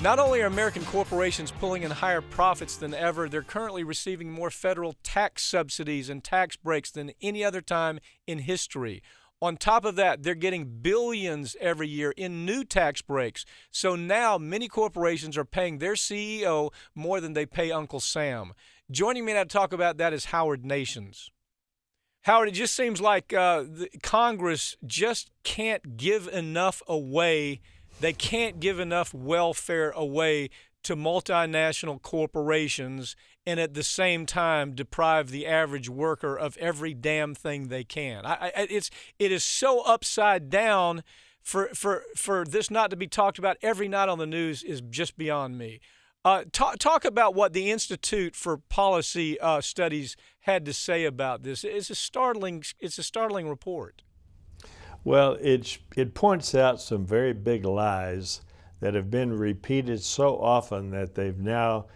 Not only are American corporations pulling in higher profits than ever, they're currently receiving more federal tax subsidies and tax breaks than any other time in history. On top of that, they're getting billions every year in new tax breaks. So now many corporations are paying their CEO more than they pay Uncle Sam. Joining me now to talk about that is Howard Nations. Howard, it just seems like Congress just can't give enough away. They can't give enough welfare away to multinational corporations and at the same time deprive the average worker of every damn thing they can. It is so upside down for this not to be talked about every night on the news is just beyond me. Talk about what the Institute for Policy Studies had to say about this. It's a startling report. Well, it points out some very big lies that have been repeated so often that they've now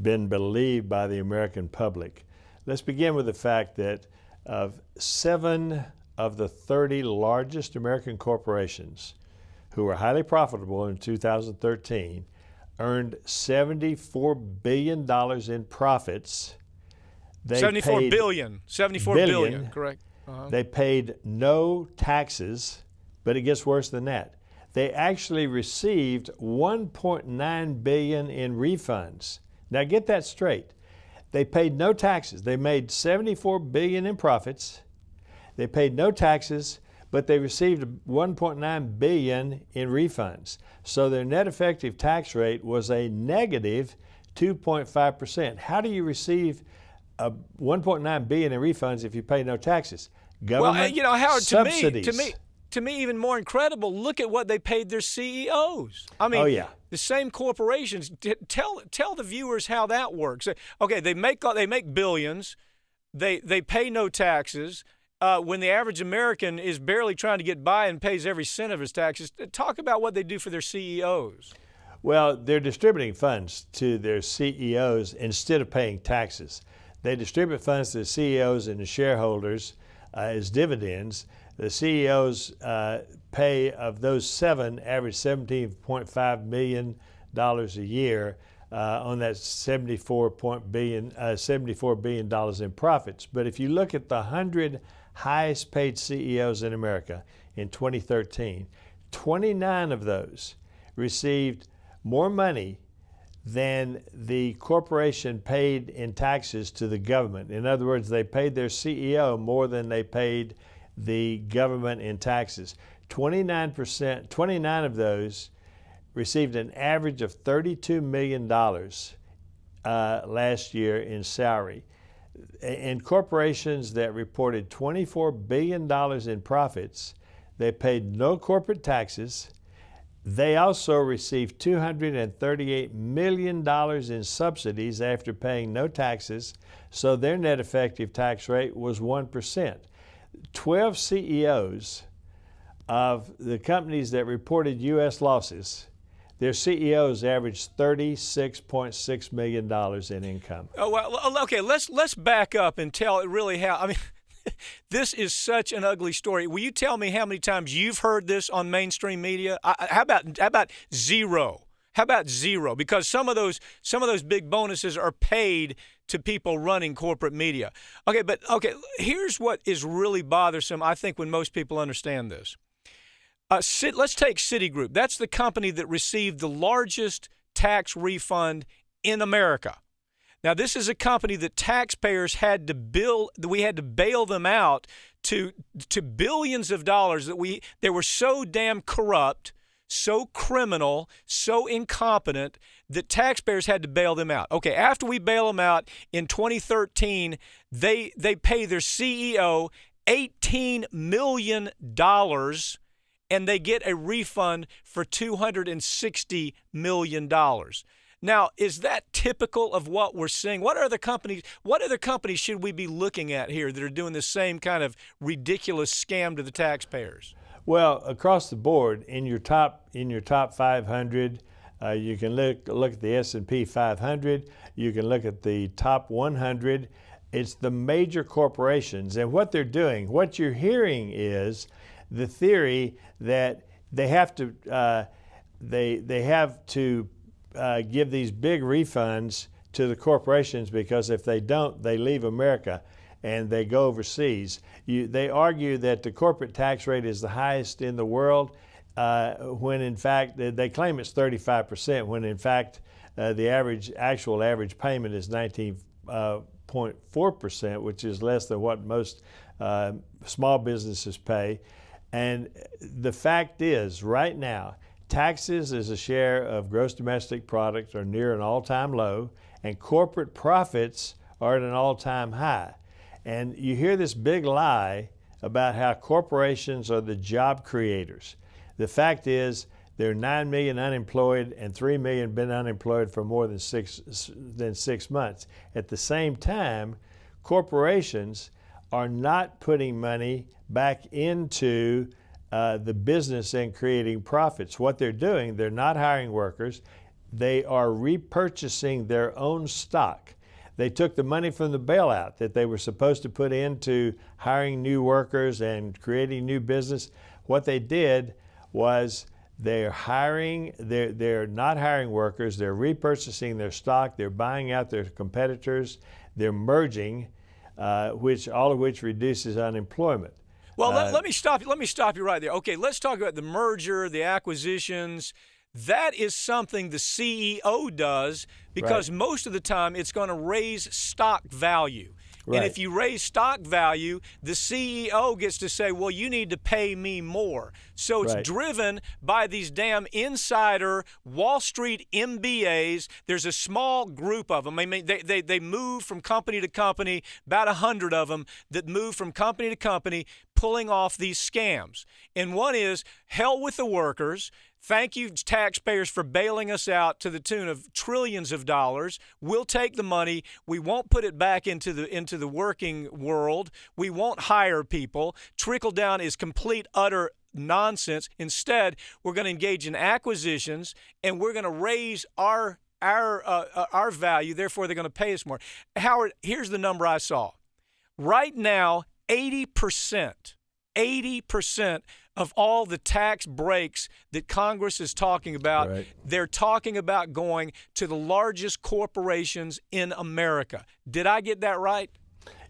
been believed by the American public. Let's begin with the fact that of 7 of the 30 largest American corporations who were highly profitable in 2013 earned $74 billion in profits. $74 billion, correct. Uh-huh. They paid no taxes, but it gets worse than that. They actually received $1.9 billion in refunds. Now get that straight. They paid no taxes. They made $74 billion in profits. They paid no taxes, but they received $1.9 billion in refunds. So their net effective tax rate was a negative 2.5%. How do you receive $1.9 billion in refunds if you pay no taxes? Government Howard, subsidies. To me, even more incredible. Look at what they paid their CEOs. I mean, the same corporations. Tell the viewers how that works. Okay, they make billions. They pay no taxes. When the average American is barely trying to get by and pays every cent of his taxes. Talk about what they do for their CEOs. Well, they're distributing funds to their CEOs instead of paying taxes. They distribute funds to the CEOs and the shareholders as dividends. The CEOs pay, of those 7, average $17.5 million a year on that $74 billion in profits. But if you look at the 100 highest paid CEOs in America in 2013, 29 of those received more money than the corporation paid in taxes to the government. In other words, they paid their CEO more than they paid the government in taxes. 29 of those received an average of $32 million last year in salary. And corporations that reported $24 billion in profits, they paid no corporate taxes. They also received $238 million in subsidies after paying no taxes, so their net effective tax rate was 1%. 12 CEOs of the companies that reported U.S. losses, their CEOs averaged $36.6 million in income. Oh, well, okay, let's back up and tell it really how. I mean, this is such an ugly story. Will you tell me how many times you've heard this on mainstream media? How about zero? How about zero? Because some of those big bonuses are paid to people running corporate media. Okay, here's what is really bothersome, I think, when most people understand this. Let's take Citigroup. That's the company that received the largest tax refund in America. Now, this is a company that taxpayers had to we had to bail them out to billions of dollars they were so damn corrupt, so criminal, so incompetent that taxpayers had to bail them out. Okay, after we bail them out in 2013, they pay their CEO $18 million and they get a refund for $260 million. Now, is that typical of what we're seeing? What other companies should we be looking at here that are doing the same kind of ridiculous scam to the taxpayers? Well, across the board, in your top 500, you can look at the S&P 500. You can look at the top 100. It's the major corporations, and what they're doing. What you're hearing is the theory that they have to give these big refunds to the corporations because if they don't, they leave America and they go overseas. They argue that the corporate tax rate is the highest in the world, when in fact they claim it's 35%, when in fact the actual average payment is 19.4%, which is less than what most small businesses pay. And the fact is, right now, taxes as a share of gross domestic product are near an all-time low, and corporate profits are at an all-time high. And you hear this big lie about how corporations are the job creators. The fact is, there are 9 million unemployed and 3 million been unemployed for more than 6 months. At the same time, corporations are not putting money back into the business and creating profits. What they're doing, they're not hiring workers. They are repurchasing their own stock. They took the money from the bailout that they were supposed to put into hiring new workers and creating new business. What they did was they're not hiring workers, they're repurchasing their stock, they're buying out their competitors, they're merging, all of which reduces unemployment. Well, let me stop you right there. Okay, let's talk about the merger, the acquisitions. That is something the CEO does because most of the time it's going to raise stock value. Right. And if you raise stock value, the CEO gets to say, well, you need to pay me more. So it's driven by these damn insider Wall Street MBAs. There's a small group of them. I mean, they move from company to company, about 100 of them that move from company to company, pulling off these scams. And one is hell with the workers. Thank you, taxpayers, for bailing us out to the tune of trillions of dollars. We'll take the money. We won't put it back into the working world. We won't hire people. Trickle down is complete, utter nonsense. Instead, we're going to engage in acquisitions, and we're going to raise our value. Therefore, they're going to pay us more. Howard, here's the number I saw. Right now, 80% of all the tax breaks that Congress is talking about, they're talking about going to the largest corporations in America. Did I get that right?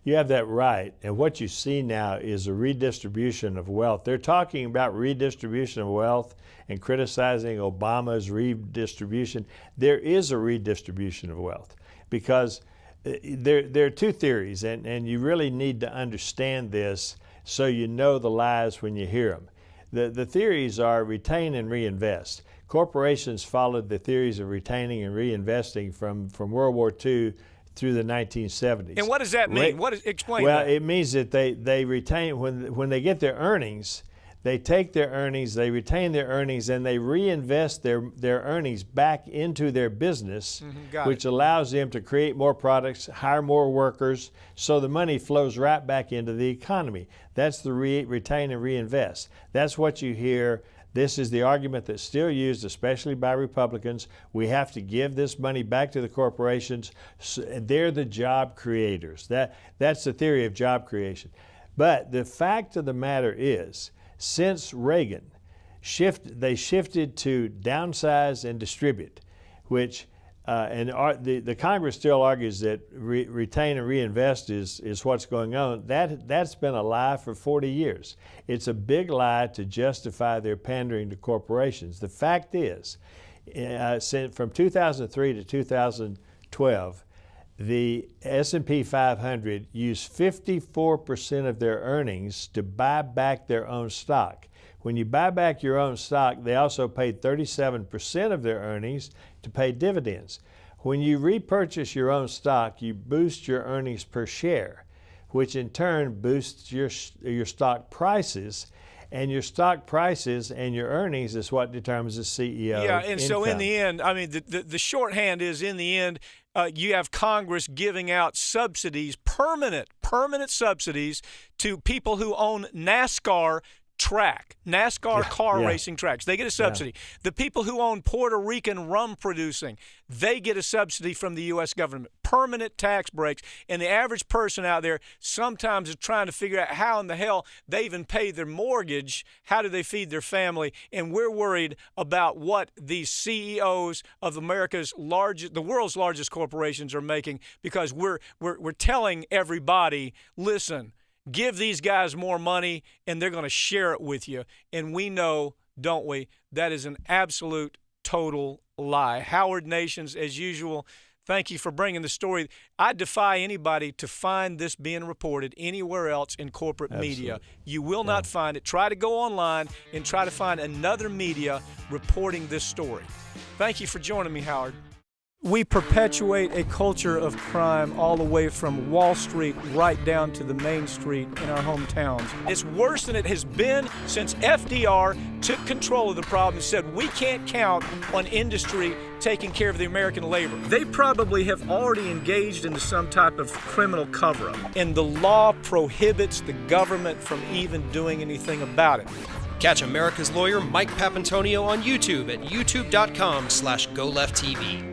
You have that right. And what you see now is a redistribution of wealth. They're talking about redistribution of wealth and criticizing Obama's redistribution. There is a redistribution of wealth because there are two theories, and you really need to understand this so you know the lies when you hear them. The theories are retain and reinvest. Corporations followed the theories of retaining and reinvesting from World War II through the 1970s. And what does that mean? Explain well, that. It means that they retain, when they get their earnings, they take their earnings, they retain their earnings, and they reinvest their earnings back into their business, which allows them to create more products, hire more workers, so the money flows right back into the economy. That's the retain and reinvest. That's what you hear. This is the argument that's still used, especially by Republicans. We have to give this money back to the corporations. They're the job creators. That's the theory of job creation. But the fact of the matter is, since Reagan, they shifted to downsize and distribute, which the Congress still argues that retain and reinvest is what's going on. That's been a lie for 40 years. It's a big lie to justify their pandering to corporations. The fact is, from 2003 to 2012, the S&P 500 used 54% of their earnings to buy back their own stock. When you buy back your own stock, they also paid 37% of their earnings to pay dividends. When you repurchase your own stock, you boost your earnings per share, which in turn boosts your stock prices. And your stock prices and your earnings is what determines the CEO and income. So in the end, I mean, the shorthand is, in the end, you have Congress giving out subsidies, permanent subsidies to people who own NASCAR track, NASCAR car yeah. racing tracks, they get a subsidy. The people who own Puerto Rican rum producing, they get a subsidy from the U.S. government. Permanent tax breaks. And the average person out there sometimes is trying to figure out how in the hell they even pay their mortgage. How do they feed their family? And we're worried about what these CEOs of the world's largest corporations are making, because we're telling everybody, listen, give these guys more money and they're going to share it with you. And we know, don't we, that is an absolute total lie. Howard Nations, as usual, thank you for bringing the story. I defy anybody to find this being reported anywhere else in corporate media. You will not find it. Try to go online and try to find another media reporting this story. Thank you for joining me, Howard. We perpetuate a culture of crime all the way from Wall Street right down to the main street in our hometowns. It's worse than it has been since FDR took control of the problem and said we can't count on industry taking care of the American labor. They probably have already engaged into some type of criminal cover-up, and the law prohibits the government from even doing anything about it. Catch America's lawyer Mike Papantonio on YouTube at youtube.com/GoLeftTV.